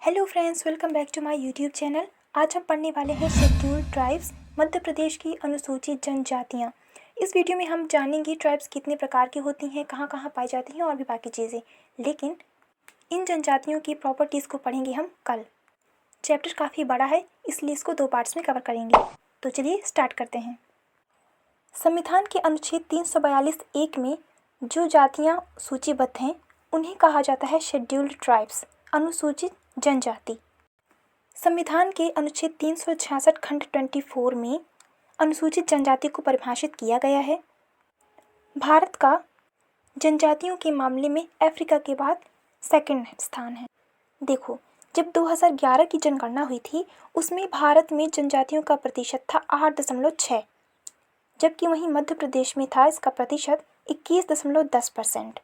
Hello friends, welcome back to my YouTube channel. आज हम पढ़ने वाले हैं शेड्यूल्ड ट्राइब्स, मध्य प्रदेश की अनुसूचित जनजातियाँ। इस वीडियो में हम जानेंगे ट्राइब्स कितने प्रकार की होती हैं, कहाँ कहाँ पाई जाती हैं और भी बाकी चीज़ें। लेकिन इन जनजातियों की प्रॉपर्टीज़ को पढ़ेंगे हम कल। चैप्टर काफ़ी बड़ा है, इसलिए इसको 2 पार्ट्स में कवर करेंगे। तो चलिए स्टार्ट करते हैं। संविधान के अनुच्छेद 342(1) में जो जातियाँ सूचीबद्ध हैं उन्हें कहा जाता है शेड्यूल्ड ट्राइब्स, अनुसूचित जनजाति। संविधान के अनुच्छेद 366 खंड 24 में अनुसूचित जनजाति को परिभाषित किया गया है। भारत का जनजातियों के मामले में अफ्रीका के बाद सेकंड स्थान है। देखो, जब 2011 की जनगणना हुई थी उसमें भारत में जनजातियों का प्रतिशत था 8.6, जबकि वहीं मध्य प्रदेश में था इसका प्रतिशत 21.10%।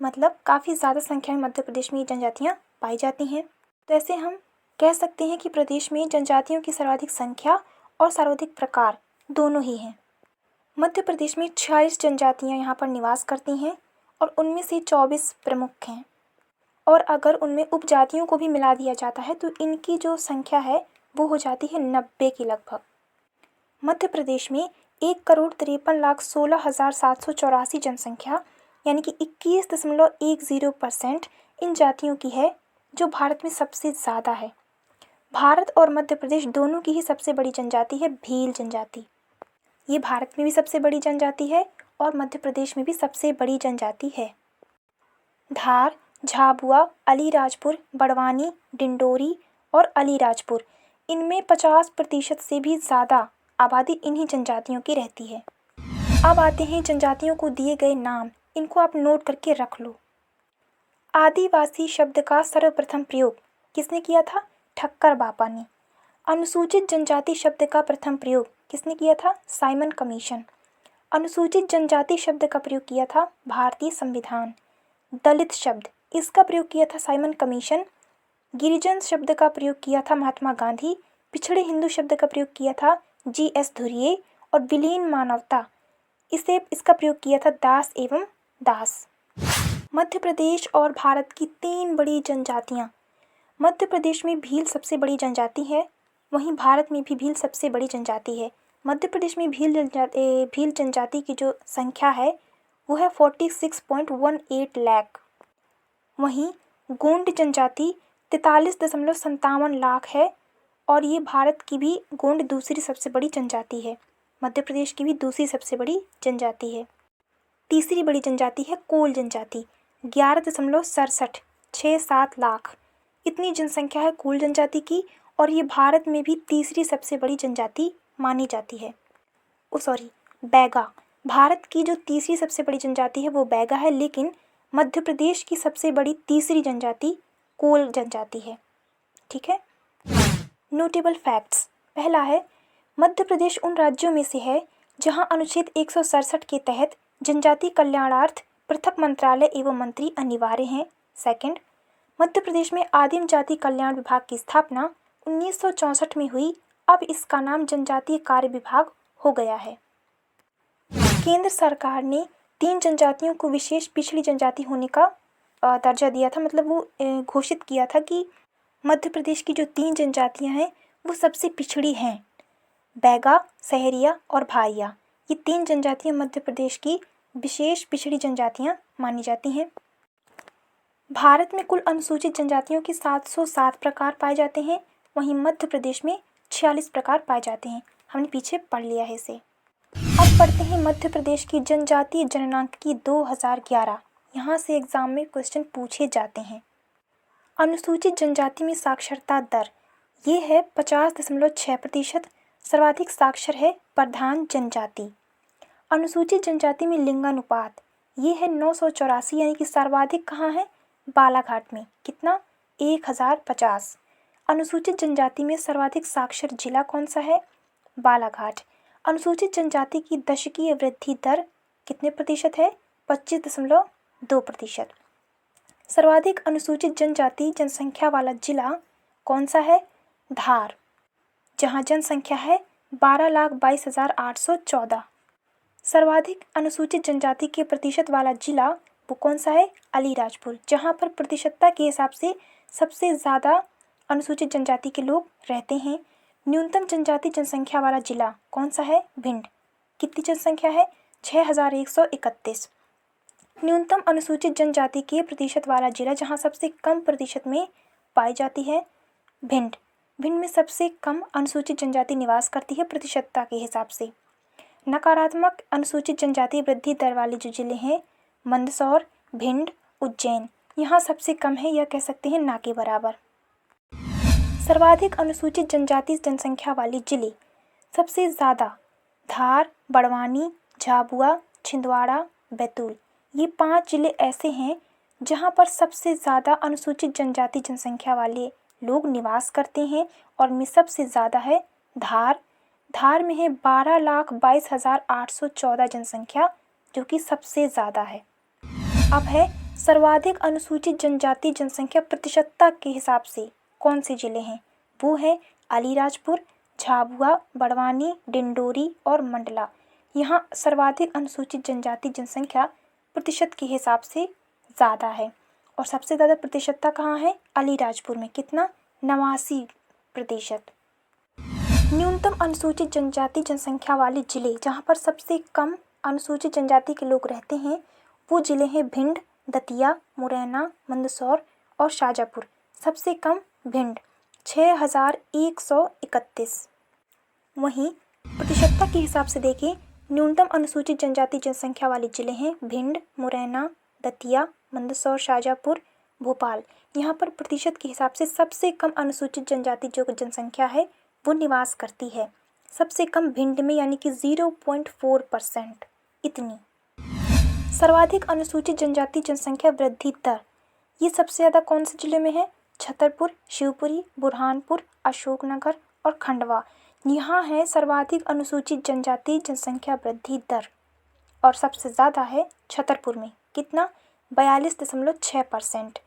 मतलब काफ़ी ज़्यादा संख्या में मध्य प्रदेश में ये जनजातियाँ पाई जाती हैं। तो ऐसे हम कह सकते हैं कि प्रदेश में जनजातियों की सर्वाधिक संख्या और सर्वाधिक प्रकार दोनों ही हैं। मध्य प्रदेश में 46 जनजातियाँ यहाँ पर निवास करती हैं और उनमें से 24 प्रमुख हैं। और अगर उनमें उपजातियों को भी मिला दिया जाता है तो इनकी जो संख्या है वो हो जाती है 90 के लगभग। मध्य प्रदेश में 1,53,16,784 जनसंख्या यानी कि 21.10% इन जातियों की है, जो भारत में सबसे ज़्यादा है। भारत और मध्य प्रदेश दोनों की ही सबसे बड़ी जनजाति है भील जनजाति। ये भारत में भी सबसे बड़ी जनजाति है और मध्य प्रदेश में भी सबसे बड़ी जनजाति है। धार, झाबुआ, अलीराजपुर, बड़वानी, डिंडोरी और अलीराजपुर, इनमें 50% से भी ज़्यादा आबादी इन्हीं जनजातियों की रहती है। अब आते हैं जनजातियों को दिए गए नाम, इनको आप नोट करके रख लो। आदिवासी शब्द का सर्वप्रथम प्रयोग किसने किया था? ठक्कर बापा ने। अनुसूचित जनजाति शब्द का प्रथम प्रयोग किसने किया था? Simon commission. अनुसूचित जनजाति शब्द का प्रयोग किया था भारतीय संविधान। दलित शब्द, इसका प्रयोग किया था साइमन कमीशन। गिरिजन शब्द का प्रयोग किया था महात्मा गांधी। पिछड़े हिंदू शब्द का प्रयोग किया था जी.एस. धुर्वे। और विलीन मानवता, इसका प्रयोग किया था दास एवं दास। मध्य प्रदेश और भारत की 3 बड़ी जनजातियाँ। मध्य प्रदेश में भील सबसे बड़ी जनजाति है, वहीं भारत में भी भील सबसे बड़ी जनजाति है। मध्य प्रदेश में भील जनजाति की जो संख्या है वो है 46.18 लाख। वहीं गोंड जनजाति 43.57 लाख है और ये भारत की भी गोंड दूसरी सबसे बड़ी जनजाति है। मध्य प्रदेश की भी दूसरी सबसे बड़ी जनजाति है। तीसरी बड़ी जनजाति है कोल जनजाति, 11.67 लाख। इतनी जनसंख्या है कोल जनजाति की और ये भारत में भी तीसरी सबसे बड़ी जनजाति मानी जाती है। बैगा, भारत की जो तीसरी सबसे बड़ी जनजाति है वो बैगा है, लेकिन मध्य प्रदेश की सबसे बड़ी तीसरी जनजाति कोल जनजाति है। ठीक है। Notable facts. पहला है, मध्य प्रदेश उन राज्यों में से है जहां अनुच्छेद 167 के तहत जनजाति कल्याणार्थ पृथक मंत्रालय एवं मंत्री अनिवार्य हैं। सेकंड, मध्य प्रदेश में आदिम जाति कल्याण विभाग की स्थापना 1964 में हुई, अब इसका नाम जनजातीय कार्य विभाग हो गया है। केंद्र सरकार ने 3 जनजातियों को विशेष पिछड़ी जनजाति होने का दर्जा दिया था, मतलब वो घोषित किया था कि मध्य प्रदेश की जो 3 जनजातियां हैं वो सबसे पिछड़ी हैं। बैगा, सहरिया और भारिया, ये 3 जनजातियां मध्य प्रदेश की विशेष पिछड़ी जनजातियां मानी जाती हैं। भारत में कुल अनुसूचित जनजातियों के 707 प्रकार पाए जाते हैं, वहीं मध्य प्रदेश में 46 प्रकार पाए जाते हैं। हमने पीछे पढ़ लिया है इसे। अब पढ़ते हैं मध्य प्रदेश की जनजातीय जननांक 2011। यहाँ से एग्जाम में क्वेश्चन पूछे जाते हैं। अनुसूचित जनजाति में साक्षरता दर ये है 50.6%। सर्वाधिक साक्षर है प्रधान जनजाति। अनुसूचित जनजाति में लिंगानुपात ये है 984, यानी कि सर्वाधिक कहाँ है? बालाघाट में। कितना? 1050। अनुसूचित जनजाति में सर्वाधिक साक्षर जिला कौन सा है? बालाघाट। अनुसूचित जनजाति की दशकीय वृद्धि दर कितने प्रतिशत है? 25.2%। सर्वाधिक अनुसूचित जनजाति जनसंख्या वाला जिला कौन सा है? धार, जहाँ जनसंख्या है 12,22,814। सर्वाधिक अनुसूचित जनजाति के प्रतिशत वाला जिला वो कौन सा है? अलीराजपुर, जहाँ पर प्रतिशतता के हिसाब से सबसे ज़्यादा अनुसूचित जनजाति के लोग रहते हैं। न्यूनतम जनजाति जनसंख्या वाला जिला कौन सा है? भिंड। कितनी जनसंख्या है? 6131। न्यूनतम अनुसूचित जनजाति के प्रतिशत वाला जिला जहाँ सबसे कम प्रतिशत में पाई जाती है? भिंड। भिंड में सबसे कम अनुसूचित जनजाति निवास करती है प्रतिशतता के हिसाब से। नकारात्मक अनुसूचित जनजाति वृद्धि दर वाले जो जिले हैं, मंदसौर, भिंड, उज्जैन, यहाँ सबसे कम है, या कह सकते हैं ना के बराबर। सर्वाधिक अनुसूचित जनजाति जनसंख्या वाले जिले सबसे ज़्यादा धार, बड़वानी, झाबुआ, छिंदवाड़ा, बैतूल, ये 5 जिले ऐसे हैं जहाँ पर सबसे ज़्यादा अनुसूचित जनजाति जनसंख्या वाले लोग निवास करते हैं। और में सबसे ज़्यादा है धार। धार में है 12,22,814 जनसंख्या, जो कि सबसे ज़्यादा है। अब है सर्वाधिक अनुसूचित जनजाति जनसंख्या प्रतिशतता के हिसाब से कौन से जिले हैं? वो है अलीराजपुर, झाबुआ, बड़वानी, डिंडोरी और मंडला। यहाँ सर्वाधिक अनुसूचित जनजाति जनसंख्या प्रतिशत के हिसाब से ज़्यादा है। और सबसे ज़्यादा प्रतिशतता कहाँ है? अलीराजपुर में। कितना? 89%। न्यूनतम अनुसूचित जनजाति जनसंख्या वाले जिले जहाँ पर सबसे कम अनुसूचित जनजाति के लोग रहते हैं, वो जिले हैं भिंड, दतिया, मुरैना, मंदसौर और शाजापुर। सबसे कम भिंड 6131। वहीं प्रतिशतता के हिसाब से देखें, न्यूनतम अनुसूचित जनजाति जनसंख्या वाले जिले हैं भिंड, मुरैना, दतिया, मंदसौर, शाजापुर, भोपाल। यहाँ पर प्रतिशत के हिसाब से सबसे कम अनुसूचित जनजाति जो जनसंख्या है वो निवास करती है। सबसे कम भिंड में, यानी कि 0.4%। इतनी। सर्वाधिक अनुसूचित जनजाति जनसंख्या वृद्धि दर ये सबसे ज़्यादा कौन से जिले में है? छतरपुर, शिवपुरी, बुरहानपुर, अशोकनगर और खंडवा। यहाँ है सर्वाधिक अनुसूचित जनजाति जनसंख्या वृद्धि दर, और सबसे ज़्यादा है छतरपुर में। कितना? 42.6%।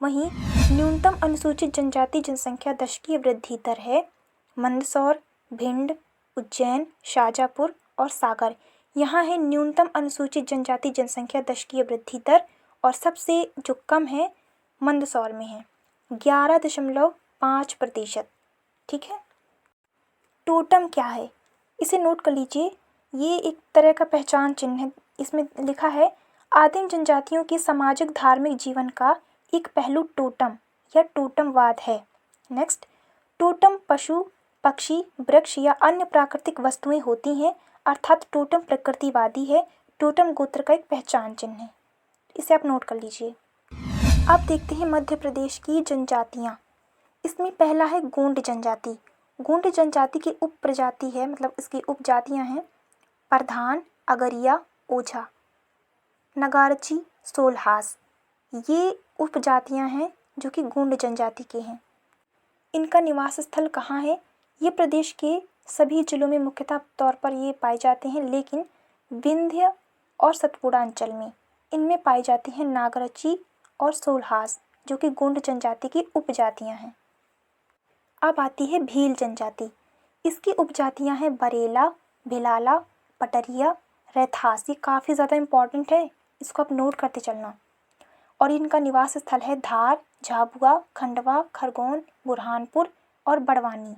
वहीं न्यूनतम अनुसूचित जनजाति जनसंख्या दशकीय वृद्धि दर है मंदसौर, भिंड, उज्जैन, शाजापुर और सागर। यहाँ है न्यूनतम अनुसूचित जनजाति जनसंख्या दशकीय वृद्धि दर, और सबसे जो कम है मंदसौर में है 11.5%। ठीक है। टोटम क्या है? इसे नोट कर लीजिए। ये एक तरह का पहचान चिन्ह है। इसमें लिखा है आदिम जनजातियों के सामाजिक धार्मिक जीवन का एक पहलू टोटम या टोटमवाद है। नेक्स्ट, टोटम पशु, पक्षी, वृक्ष या अन्य प्राकृतिक वस्तुएं होती हैं, अर्थात टोटम प्रकृतिवादी है। टोटम गोत्र का एक पहचान चिन्ह है। इसे आप नोट कर लीजिए। अब देखते हैं मध्य प्रदेश की जनजातियाँ। इसमें पहला है गोंड जनजाति। गोंड जनजाति की उप प्रजाति है, मतलब इसकी उपजातियाँ हैं प्रधान, अगरिया, ओझा, नगारची, सोलहास। ये उपजातियाँ हैं जो कि गोंड जनजाति के हैं। इनका निवास स्थल कहाँ है? ये प्रदेश के सभी जिलों में मुख्यतः तौर पर ये पाए जाते हैं, लेकिन विंध्य और सतपुड़ा अंचल में इनमें पाई जाती हैं नागरची और सोलहास, जो कि गोंड जनजाति की उपजातियाँ हैं। अब आती है भील जनजाति। इसकी उपजातियाँ हैं बरेला, भिलाला, पटरिया, रैथास। ये काफ़ी ज़्यादा इम्पॉर्टेंट है, इसको आप नोट करते चलना। और इनका निवास स्थल है धार, झाबुआ, खंडवा, खरगोन, बुरहानपुर और बड़वानी।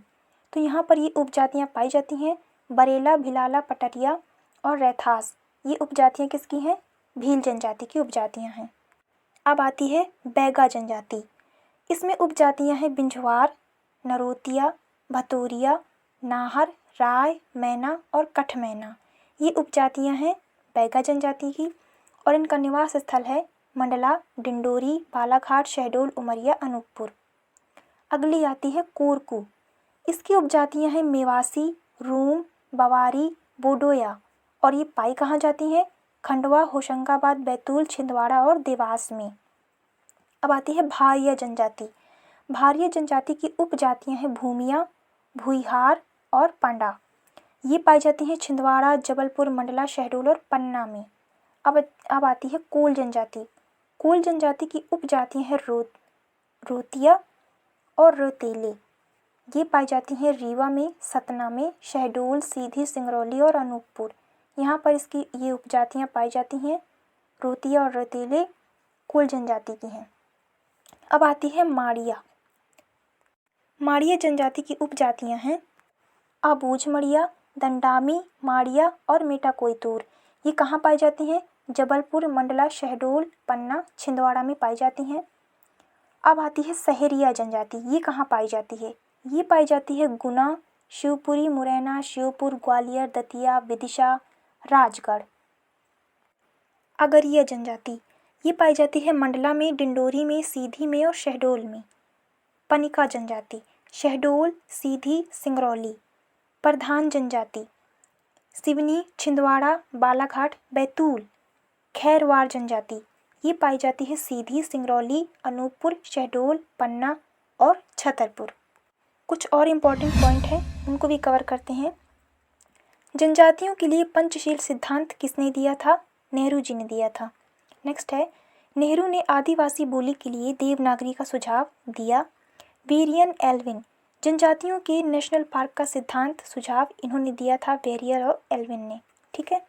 तो यहाँ पर ये उपजातियाँ पाई जाती हैं बरेला, भिलाला, पटरिया और रैथास। ये उपजातियाँ किसकी हैं? भील जनजाति की उपजातियाँ हैं। अब आती है बैगा जनजाति। इसमें उपजातियाँ हैं बिंझवार, नरोतिया, भतोरिया, नाहर, राय, मैना और कठमैना। ये उपजातियाँ हैं बैगा जनजाति की, और इनका निवास स्थल है मंडला, डिंडोरी, बालाघाट, शहडोल, उमरिया, अनूपपुर। अगली आती है कोरकू। इसकी उपजातियाँ हैं मेवासी, रूम, बवारी, बोडोया, और ये पाई कहाँ जाती हैं? खंडवा, होशंगाबाद, बैतूल, छिंदवाड़ा और देवास में। अब आती है भारिया जनजाति। भारिया जनजाति की उपजातियाँ हैं भूमिया, भुईहार और पंडा। ये पाई जाती हैं छिंदवाड़ा, जबलपुर, मंडला, शहडोल और पन्ना में। अब आती है कोल जनजाति। कोल जनजाति की उपजातियाँ हैं रोतिया और रोतेले। ये पाई जाती हैं रीवा में, सतना में, शहडोल, सीधी, सिंगरौली और अनूपपुर। यहाँ पर इसकी ये उपजातियाँ पाई जाती हैं। रोतिया और रोतेले कोल जनजाति की हैं। अब आती है माड़िया। माड़िया जनजाति की उपजातियां हैं आबूझ मड़िया, दंडामी, माड़िया और मेटाकोयतूर। ये कहाँ पाई जाती हैं? जबलपुर, मंडला, शहडोल, पन्ना, छिंदवाड़ा में पाई जाती हैं। अब आती है सहरिया जनजाति। ये कहाँ पाई जाती है? ये पाई जाती है गुना, शिवपुरी, मुरैना, श्योपुर, ग्वालियर, दतिया, विदिशा, राजगढ़। अगरिया जनजाति ये पाई जाती है मंडला में, डिंडोरी में, सीधी में और शहडोल में। पनिका जनजाति शहडोल, सीधी, सिंगरौली। प्रधान जनजाति सिवनी, छिंदवाड़ा, बालाघाट, बैतूल। खैरवार जनजाति ये पाई जाती है सीधी, सिंगरौली, अनूपपुर, शहडोल, पन्ना और छतरपुर। कुछ और इम्पॉर्टेंट पॉइंट हैं, उनको भी कवर करते हैं। जनजातियों के लिए पंचशील सिद्धांत किसने दिया था? नेहरू जी ने दिया था। नेक्स्ट है, नेहरू ने आदिवासी बोली के लिए देवनागरी का सुझाव दिया। वेरियन एल्विन जनजातियों के नेशनल पार्क का सिद्धांत सुझाव इन्होंने दिया था, वेरियर और एल्विन ने। ठीक है।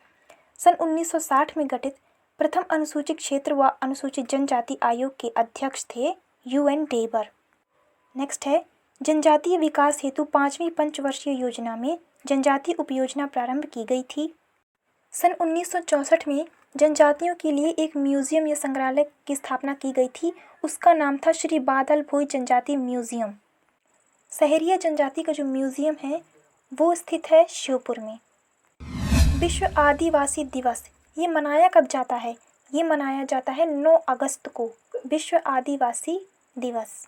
सन 1960 में गठित प्रथम अनुसूचित क्षेत्र व अनुसूचित जनजाति आयोग के अध्यक्ष थे UN डेबर। नेक्स्ट है, जनजातीय विकास हेतु 5वीं पंचवर्षीय योजना में जनजाति उपयोजना प्रारंभ की गई थी। सन 1964 में जनजातियों के लिए एक म्यूजियम या संग्रहालय की स्थापना की गई थी। उसका नाम था श्री बादल भोई जनजाति म्यूजियम। सहरिया जनजाति का जो म्यूजियम है वो स्थित है श्योपुर में। विश्व आदिवासी दिवस ये मनाया कब जाता है? ये मनाया जाता है 9 अगस्त को, विश्व आदिवासी दिवस।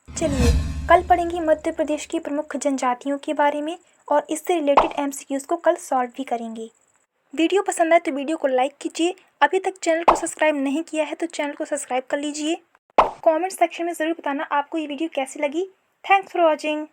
चलिए कल पढ़ेंगे मध्य प्रदेश की प्रमुख जनजातियों के बारे में और इससे रिलेटेड MCQs को कल सॉल्व भी करेंगे। वीडियो पसंद आए तो वीडियो को लाइक कीजिए। अभी तक चैनल को सब्सक्राइब नहीं किया है तो चैनल को सब्सक्राइब कर लीजिए। कमेंट सेक्शन में ज़रूर बताना आपको ये वीडियो कैसी लगी। Thanks for watching.